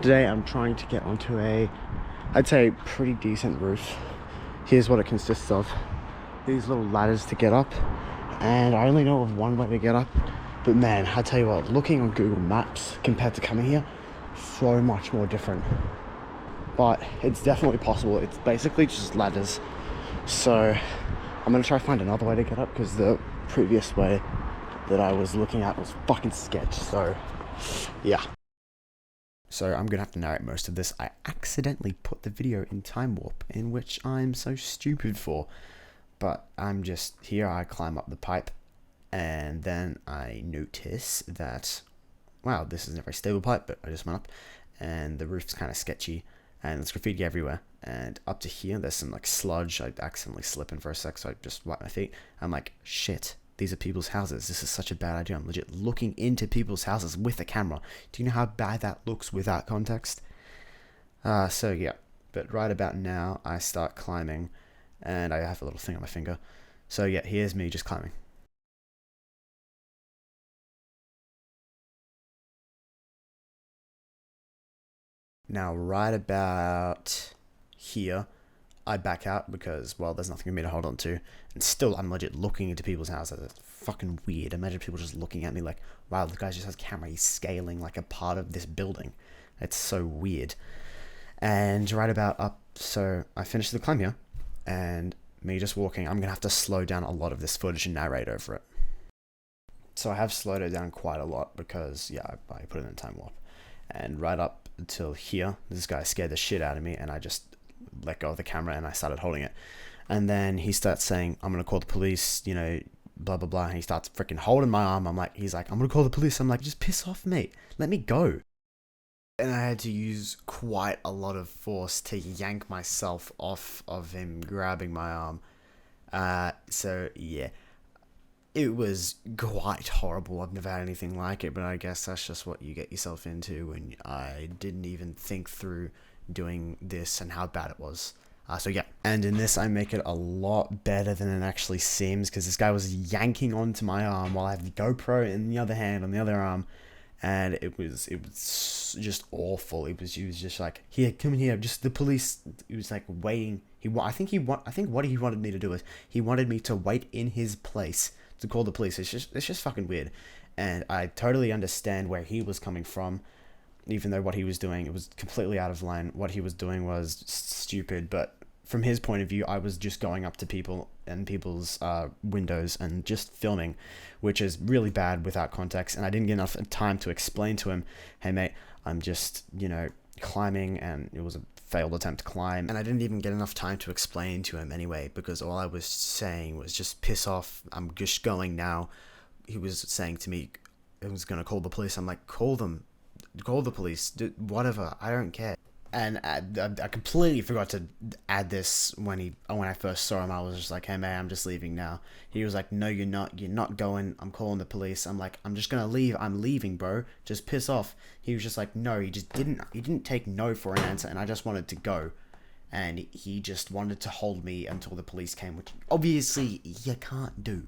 Today I'm trying to get onto I'd say pretty decent roof. Here's what it consists of. These little ladders to get up, and I only know of one way to get up, but man, I tell you what, looking on Google Maps compared to coming here, so much more different. But it's definitely possible. It's basically just ladders. So I'm gonna try to find another way to get up, because the previous way that I was looking at was fucking sketch. So yeah. So I'm gonna have to narrate most of this. I accidentally put the video in time warp, in which I'm so stupid for. But I'm just here, I climb up the pipe, and then I notice that, wow, this isn't a very stable pipe, but I just went up, and the roof's kind of sketchy, and there's graffiti everywhere, and up to here, there's some like sludge. I accidentally slip in for a sec, so I just wipe my feet. I'm like, shit, these are people's houses. This is such a bad idea. I'm legit looking into people's houses with a camera. Do you know how bad that looks without context? So yeah, but right about now, I start climbing, and I have a little thing on my finger. So yeah, here's me just climbing. Now, right about here, I back out because, well, there's nothing for me to hold on to. And still, I'm legit looking into people's houses. It's fucking weird. Imagine people just looking at me like, wow, the guy just has a camera. He's scaling like a part of this building. It's so weird. And right about up, so I finished the climb here. And me just walking, I'm going to have to slow down a lot of this footage and narrate over it. So I have slowed it down quite a lot because, yeah, I put it in time warp. And right up until here, this guy scared the shit out of me, and I just let go of the camera and I started holding it. And then he starts saying, I'm gonna call the police, you know, blah blah blah. And he starts freaking holding my arm. He's like, I'm gonna call the police. I'm like, just piss off, mate. Let me go. And I had to use quite a lot of force to yank myself off of him grabbing my arm. So yeah, it was quite horrible. I've never had anything like it, but I guess that's just what you get yourself into when I didn't even think through doing this and how bad it was. So yeah, and in this I make it a lot better than it actually seems, because this guy was yanking onto my arm while I have the GoPro in the other hand on the other arm, and it was just awful. He was just like, here, come in here, just the police. He was like waiting. I think what he wanted me to do is he wanted me to wait in his place to call the police. It's just fucking weird, and I totally understand where he was coming from, even though what he was doing, it was completely out of line. What he was doing was stupid, but from his point of view, I was just going up to people and people's windows and just filming, which is really bad without context. And I didn't get enough time to explain to him, hey mate, I'm just, you know, climbing, and it was a failed attempt to climb. And I didn't even get enough time to explain to him anyway, because all I was saying was just piss off, I'm just going now. He was saying to me, I was going to call the police. I'm like, call the police, whatever, I don't care. And I completely forgot to add this when I first saw him. I was just like, hey man, I'm just leaving now. He was like, no, you're not going, I'm calling the police. I'm like, I'm just gonna leave, I'm leaving, bro, just piss off. He was just like, no, he didn't take no for an answer, and I just wanted to go, and he just wanted to hold me until the police came, which obviously you can't do.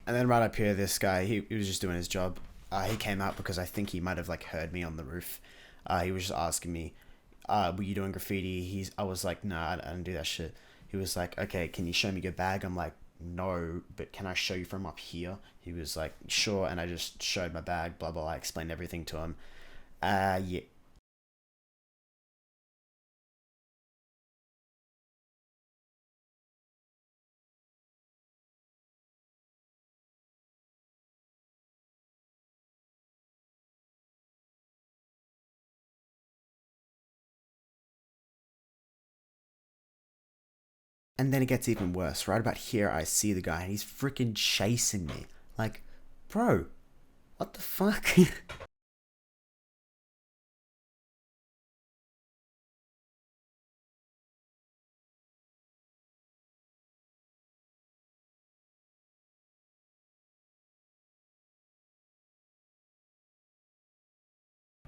And then right up here, this guy, he was just doing his job. He came out because I think he might have like heard me on the roof. He was just asking me, were you doing graffiti? I was like, nah, I don't do that shit. He was like, okay, can you show me your bag? I'm like, no, but can I show you from up here? He was like, sure. And I just showed my bag, blah, blah. I explained everything to him. Yeah. And then it gets even worse. Right about here, I see the guy, and he's freaking chasing me. Like, bro, what the fuck?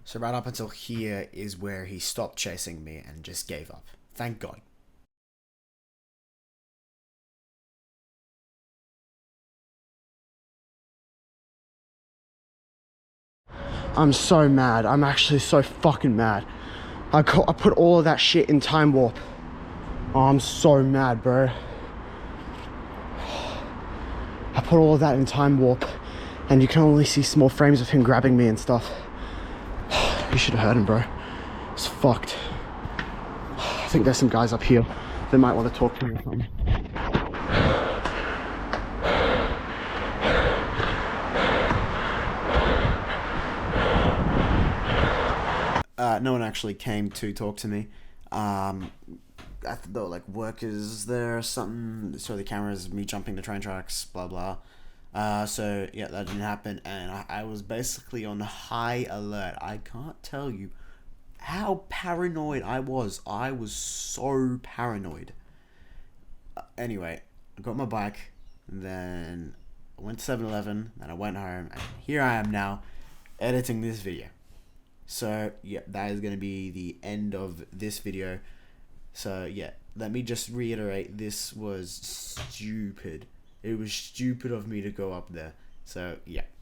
So right up until here is where he stopped chasing me and just gave up. Thank God. I'm so mad. I'm actually so fucking mad. I put all of that shit in Time Warp. Oh, I'm so mad, bro. I put all of that in Time Warp, and you can only see small frames of him grabbing me and stuff. You should have heard him, bro. It's fucked. I think there's some guys up here that might want to talk to me or something. No one actually came to talk to me. I thought there were like workers there or something. So the cameras, me jumping the train tracks, blah blah. So yeah, that didn't happen, and I was basically on high alert. I can't tell you how paranoid I was. I was so paranoid. Anyway, I got my bike, and then I went to 7-Eleven, and I went home, and here I am now, editing this video. So yeah, that is going to be the end of this video. So yeah, let me just reiterate, this was stupid. It was stupid of me to go up there. So yeah.